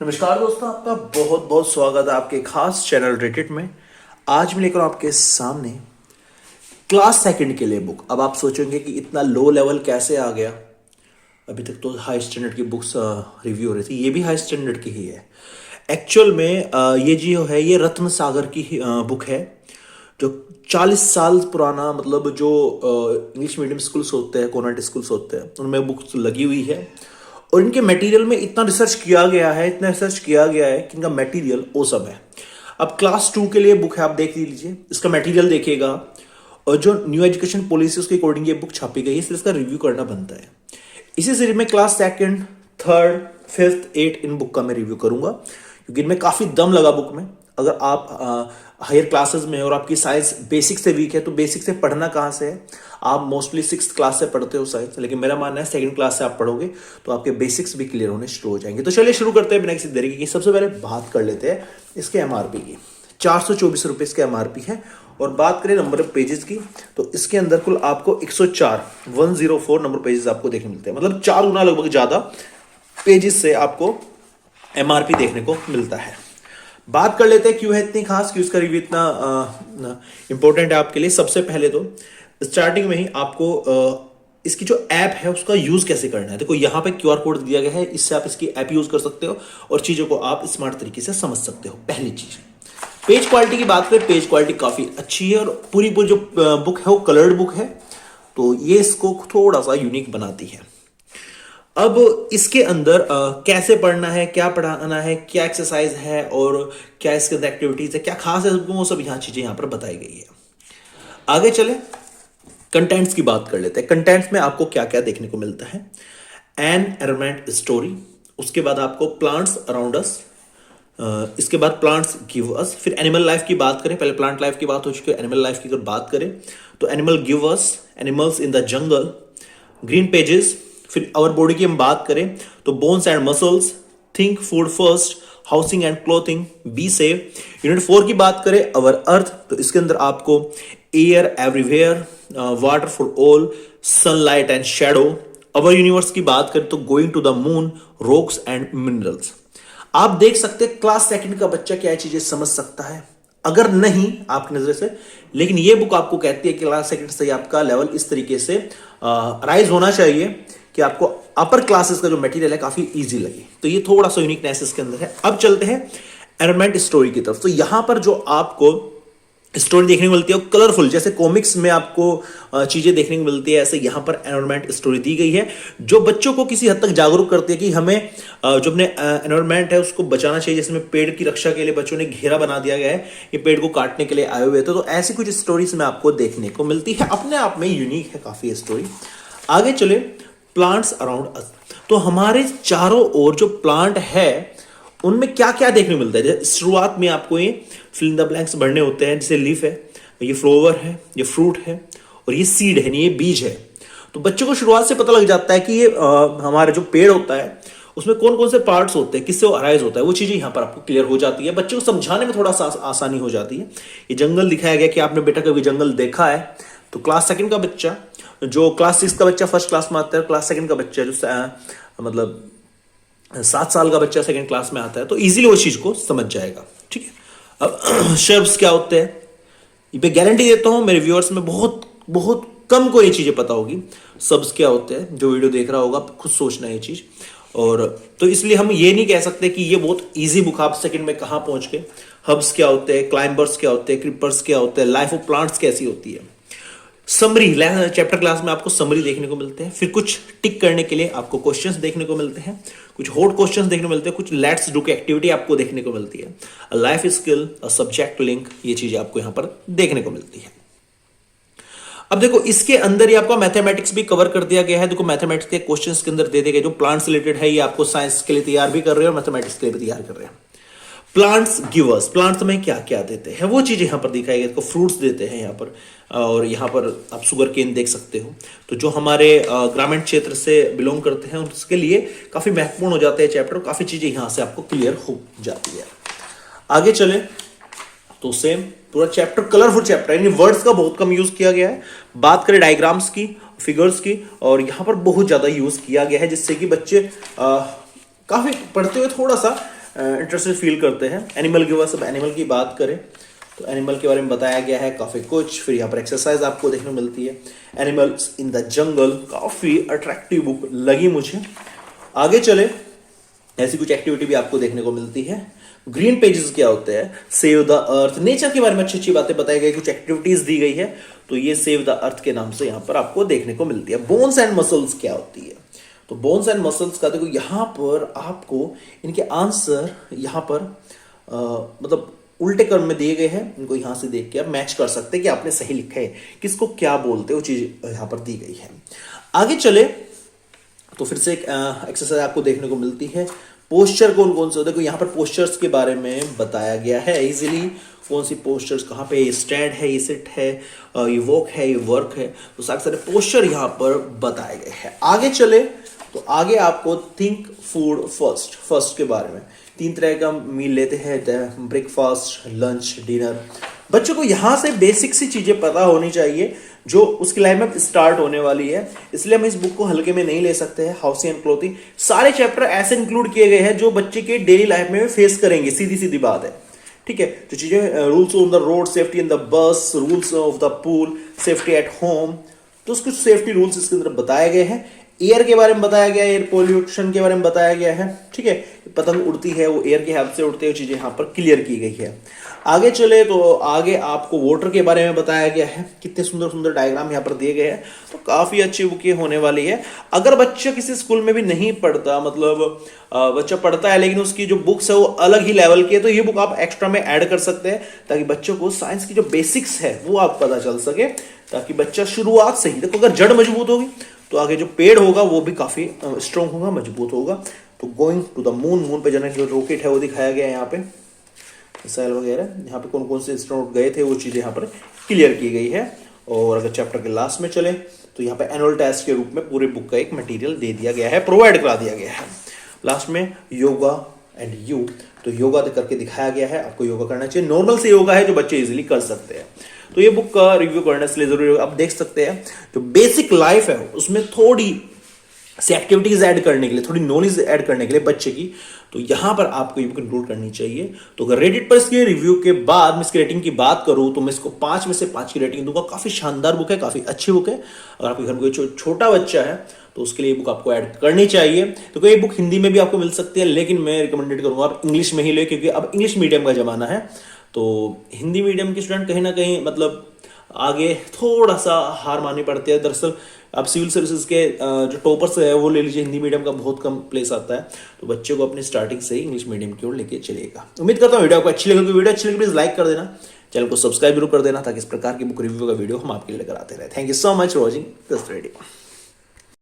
नमस्कार दोस्तों, आपका बहुत बहुत स्वागत है आपके खास चैनल रेटेड में। आज मैं लेकर आपके सामने क्लास सेकंड के लिए बुक। अब आप सोचेंगे कि इतना लो लेवल कैसे आ गया। अभी तक तो हाई स्टैंडर्ड की बुक्स रिव्यू हो रही थी, ये भी हाई स्टैंडर्ड की ही है। एक्चुअल में ये जो है ये रत्न सागर की बुक है, जो 40 साल पुराना, मतलब जो इंग्लिश मीडियम स्कूल्स होते हैं, कॉन्वेंट स्कूल्स होते हैं, उनमें बुक्स लगी हुई है। और इनके मटेरियल में इतना रिसर्च किया गया है, इतना रिसर्च किया गया है कि इनका मटेरियल ओसम है। अब क्लास 2 के लिए बुक है, आप देख लीजिए, इसका मटेरियल देखिएगा। और जो न्यू एजुकेशन पॉलिसी उसके अकॉर्डिंग ये बुक छापी गई है, इसलिए इसका रिव्यू करना बनता है। इसी सीरीज में class second, third, fifth, eight in book का मैं रिव्यू करूंगा, क्योंकि इनमें काफी दम लगा बुक में। अगर आप हायर क्लासेस में और आपकी साइंस बेसिक से वीक है, तो बेसिक से पढ़ना कहाँ से है? आप मोस्टली 6th क्लास से पढ़ते हो साइंस, लेकिन मेरा मानना है 2nd क्लास से आप पढ़ोगे तो आपके बेसिक्स भी क्लियर होने शुरू हो जाएंगे। तो चलिए शुरू करते हैं बिना किसी देरी की। सबसे पहले बात कर लेते हैं इसके एमआरपी की। 424 रुपये इसके एमआरपी है। और बात करें नंबर ऑफ पेजेस की, तो इसके अंदर कुल आपको 104 नंबर पेजेस आपको देखने मिलते हैं, मतलब 4 गुना लगभग ज्यादा पेजेस से आपको एमआरपी देखने को मिलता है। बात कर लेते हैं क्यों है इतनी खास, क्यों इसका रिव्यू इतना इंपॉर्टेंट है आपके लिए। सबसे पहले तो स्टार्टिंग में ही आपको इसकी जो ऐप है उसका यूज कैसे करना है। देखो यहाँ पे क्यूआर कोड दिया गया है, इससे आप इसकी ऐप यूज कर सकते हो और चीजों को आप स्मार्ट तरीके से समझ सकते हो। पहली चीज, पेज क्वालिटी की बात करें, पेज क्वालिटी काफी अच्छी है और पूरी जो बुक है वो कलर्ड बुक है, तो ये इसको थोड़ा सा यूनिक बनाती है। अब इसके अंदर कैसे पढ़ना है, क्या पढ़ाना है, क्या एक्सरसाइज है और क्या इसके अंदर एक्टिविटीज है, क्या खास है, वो सब यहाँ चीजें यहाँ पर बताई गई है। आगे चले कंटेंट्स की बात कर लेते हैं। कंटेंट्स में आपको क्या क्या देखने को मिलता है? एन एनवायरनमेंट स्टोरी, उसके बाद आपको प्लांट्स अराउंड अस, इसके बाद प्लांट्स गिव अस, फिर एनिमल लाइफ की बात करें। पहले प्लांट लाइफ की बात हो चुकी है, एनिमल लाइफ की अगर बात करें तो animal give us, animals in the jungle, green pages. फिर आवर बॉडी की हम बात करें तो bones and muscles, think food first, housing and clothing, be safe. Unit 4 की बात करें अवर अर्थ, तो इसके अंदर आपको air everywhere, water for all, sunlight and shadow. Our universe की बात करें तो going to the moon, rocks and minerals. आप देख सकते हैं क्लास सेकंड का बच्चा क्या चीजें समझ सकता है, अगर नहीं आपकी नजर से। लेकिन ये बुक आपको कहती है कि क्लास सेकंड से आपका लेवल इस तरीके से राइज होना चाहिए कि आपको अपर क्लासेस का जो मटेरियल है काफी इजी लगे। तो ये थोड़ा सा यूनिकनेस इसके अंदर है। अब चलते हैं एनवायरनमेंट स्टोरी की तरफ। तो यहां पर जो आपको स्टोरी देखने को मिलती है कलरफुल, जैसे कॉमिक्स में आपको चीजें देखने को मिलती है, ऐसे यहां पर एनवायरनमेंट स्टोरी दी गई है, जो बच्चों को किसी हद तक जागरूक करती है कि हमें जो अपने एनवायरनमेंट है उसको बचाना चाहिए। जैसे में पेड़ की रक्षा के लिए बच्चों ने घेरा बना दिया गया है, ये पेड़ को काटने के लिए आए हुए थे। तो ऐसी कुछ स्टोरीज में आपको देखने को मिलती है, अपने आप में यूनिक है काफी स्टोरी। आगे चले प्लांट्स अराउंड अस, तो हमारे चारों ओर जो प्लांट है उनमें क्या क्या देखने को मिलता है। शुरुआत में आपको ये फिल इन द ब्लैंक्स भरने होते हैं, जैसे लीफ है, ये फ्लावर है, ये फ्रूट है और ये सीड है, ये बीज है। तो बच्चों को शुरुआत से पता लग जाता है कि ये हमारा जो पेड़ होता है उसमें कौन कौन से पार्ट्स होते हैं, किससे वो अराइज होता है, वो चीजें यहां पर आपको क्लियर हो जाती है। बच्चों को समझाने में थोड़ा सा आसानी हो जाती है। ये जंगल दिखाया गया कि आपने बेटा कभी जंगल देखा है, तो क्लास सेकंड का बच्चा, जो क्लास 6 का बच्चा फर्स्ट क्लास में आता है, क्लास सेकंड का बच्चा जो मतलब 7 साल का बच्चा सेकंड क्लास में आता है, तो इजीली वो चीज को समझ जाएगा। ठीक है। अब शर्ब्स क्या होते हैं, ये गारंटी देता हूं मेरे व्यूअर्स में बहुत बहुत कम को ये चीजें पता होगी। सब्स क्या होते हैं, जो वीडियो देख रहा होगा खुद सोचना है ये चीज। और तो इसलिए हम ये नहीं कह सकते कि ये बहुत इजी बुक, आप सेकंड में कहां पहुंच गए। हब्स क्या होते हैं, क्लाइंबर्स क्या होते हैं, क्रीपर्स क्या होते हैं, लाइफ ऑफ प्लांट्स कैसी होती है। समरी चैप्टर क्लास में आपको समरी देखने को मिलते हैं। फिर कुछ टिक करने के लिए आपको क्वेश्चंस देखने को मिलते हैं, कुछ हॉट क्वेश्चंस देखने को मिलते हैं, कुछ लेट्स डू की एक्टिविटी आपको देखने को मिलती है, लाइफ स्किल, सब्जेक्ट लिंक, ये चीजें आपको यहां पर देखने को मिलती है। अब देखो इसके अंदर ही आपका मैथमेटिक्स भी कवर कर दिया गया है। देखो मैथमेटिक्स के क्वेश्चंस के अंदर दे दिए गए जो प्लांट्स रिलेटेड है, ये आपको साइंस के लिए तैयार भी कर रहे हैं और मैथमेटिक्स के लिए भी तैयार कर रहे हैं। प्लांट्स गिवर्स, प्लांट्स में क्या क्या देते हैं वो चीजें यहां पर दिखाई गई। फ्रूट्स देते हैं यहां पर, और यहां पर आप शुगर केन देख सकते हो। तो जो हमारे ग्रामीण क्षेत्र से बिलोंग करते हैं उसके लिए काफी महत्वपूर्ण हो जाते हैं चैप्टर, काफी चीजें यहां से आपको क्लियर हो जाती है। आगे चले तो सेम पूरा चैप्टर कलरफुल चैप्टर, यानी वर्ड्स का बहुत कम यूज किया गया है। बात करें डायग्राम्स की, फिगर्स की, और यहां पर बहुत ज्यादा यूज किया गया है, जिससे कि बच्चे काफी पढ़ते हुए थोड़ा सा इंटरेस्टेड फील करते हैं। एनिमल के बाद सब एनिमल की बात करें तो एनिमल के बारे में बताया गया है काफ़ी कुछ। फिर यहाँ पर एक्सरसाइज आपको देखने को मिलती है। एनिमल्स इन द जंगल काफ़ी अट्रैक्टिव बुक लगी मुझे। आगे चले, ऐसी कुछ एक्टिविटी भी आपको देखने को मिलती है। ग्रीन पेजेस क्या होते हैं, सेव द अर्थ, नेचर के बारे में अच्छी अच्छी बातें बताई गई, कुछ एक्टिविटीज दी गई है, तो ये सेव द अर्थ के नाम से यहां पर आपको देखने को मिलती है। बोन्स एंड मसल्स क्या होती है, तो बोन्स एंड मसल्स का देखो यहां पर आपको इनके आंसर यहां पर मतलब उल्टे क्रम में दिए गए हैं। इनको यहां से देख के आप मैच कर सकते हैं कि आपने सही लिखा है, किसको क्या बोलते हैं, वो चीज यहां पर दी गई है। आगे चले तो फिर से एक एक्सरसाइज आपको देखने को मिलती है। पोस्चर कौन कौन से होते हैं, देखो यहाँ पर पोस्चर्स के बारे में बताया गया है इजीली, कौन सी पोस्चर्स कहाँ पे, ये स्टैंड है, ये सिट है, ये वॉक है, ये वर्क है, तो सारे सारे पोस्चर यहाँ पर बताए गए हैं। आगे चले तो आगे आपको थिंक फूड फर्स्ट के बारे में, 3 तरह का मील लेते हैं, ब्रेकफास्ट, लंच, डिनर। बच्चों को यहाँ से बेसिक सी चीजें पता होनी चाहिए जो उसकी लाइफ में स्टार्ट होने वाली है, इसलिए हम इस बुक को हल्के में नहीं ले सकते हैं। हाउसिंग एंड क्लोथिंग सारे चैप्टर ऐसे इंक्लूड किए गए हैं जो बच्चे के डेली लाइफ में फेस करेंगे, सीधी सीधी बात है, ठीक है। जो चीजें rules on the road, safety in the bus, rules of the pool, safety at home, तो कुछ सेफ्टी रूल्स इसके अंदर बताए गए हैं। एयर के बारे में बताया गया है, एयर पोल्यूशन के बारे में बताया गया है, ठीक है। पतंग उड़ती है वो एयर के हेल्प से उड़ती है, चीजें यहाँ पर क्लियर की गई है। आगे चले तो आगे आपको वाटर के बारे में बताया गया है, कितने सुंदर सुंदर डायग्राम यहाँ पर दिए गए हैं, तो काफी अच्छी बुक ये होने वाली है। अगर बच्चा किसी स्कूल में भी नहीं पढ़ता, मतलब बच्चा पढ़ता है लेकिन उसकी जो बुक्स है वो अलग ही लेवल की है, तो ये बुक आप एक्स्ट्रा में ऐड कर सकते हैं ताकि बच्चों को साइंस की जो बेसिक्स है वो आप पता चल सके, ताकि बच्चा शुरुआत से ही, देखो अगर जड़ मजबूत होगी तो आगे जो पेड़ होगा वो भी काफी स्ट्रॉन्ग होगा, मजबूत होगा। तो गोइंग टू द मून पे जाने के जो रॉकेट है वो दिखाया गया है यहाँ पे, मिसाइल वगैरह, यहाँ पे कौन कौन से एस्ट्रोनॉट गए थे वो चीजें यहाँ पर क्लियर की गई है। और अगर चैप्टर के लास्ट में चले तो यहाँ पे एनुअल टेस्ट के रूप में पूरे बुक का एक मटेरियल दे दिया गया है, प्रोवाइड करा दिया गया है। लास्ट में योगा एंड यू, तो योगा करके दिखाया गया है, आपको योगा करना चाहिए। नॉर्मल से योगा है जो बच्चे इजीली कर सकते हैं, तो ये बुक का रिव्यू करने के लिए जरूरी है। आप देख सकते हैं जो बेसिक लाइफ है उसमें थोड़ी से एक्टिविटीज ऐड करने के लिए, थोड़ी नॉलेज ऐड करने के लिए बच्चे की, तो यहां पर आपको ये बुक इंक्लूड करनी चाहिए। तो अगर रेडिट पर इसके रिव्यू के बाद मैं इसकी रेटिंग की बात करूं तो मैं इसको 5 में से 5 की रेटिंग दूंगा। काफी शानदार बुक है, काफी अच्छी बुक है। अगर आपके घर में कोई छोटा बच्चा है तो उसके लिए बुक आपको ऐड करनी चाहिए। तो ये बुक हिंदी में भी आपको मिल सकती है, लेकिन मैं रिकमेंडेड करूंगा आप इंग्लिश में ही ले, क्योंकि अब इंग्लिश मीडियम का जमाना है। तो हिंदी मीडियम के स्टूडेंट कहीं ना कहीं मतलब आगे थोड़ा सा हार माननी पड़ती है। दरअसल आप सिविल सर्विसेज के जो टॉपर्स है वो ले लीजिए, हिंदी मीडियम का बहुत कम प्लेस आता है, तो बच्चे को अपनी स्टार्टिंग से ही इंग्लिश मीडियम की ओर लेके चलेगा। उम्मीद करता हूँ वीडियो आपको अच्छी लगी। वीडियो अच्छी लगी प्लीज लाइक कर देना, चैनल को सब्सक्राइब जरूर कर देना ताकि इस प्रकार की बुक रिव्यू का वीडियो हम आपके लिए लेकर आते रहे। Thank you so much for watching this video.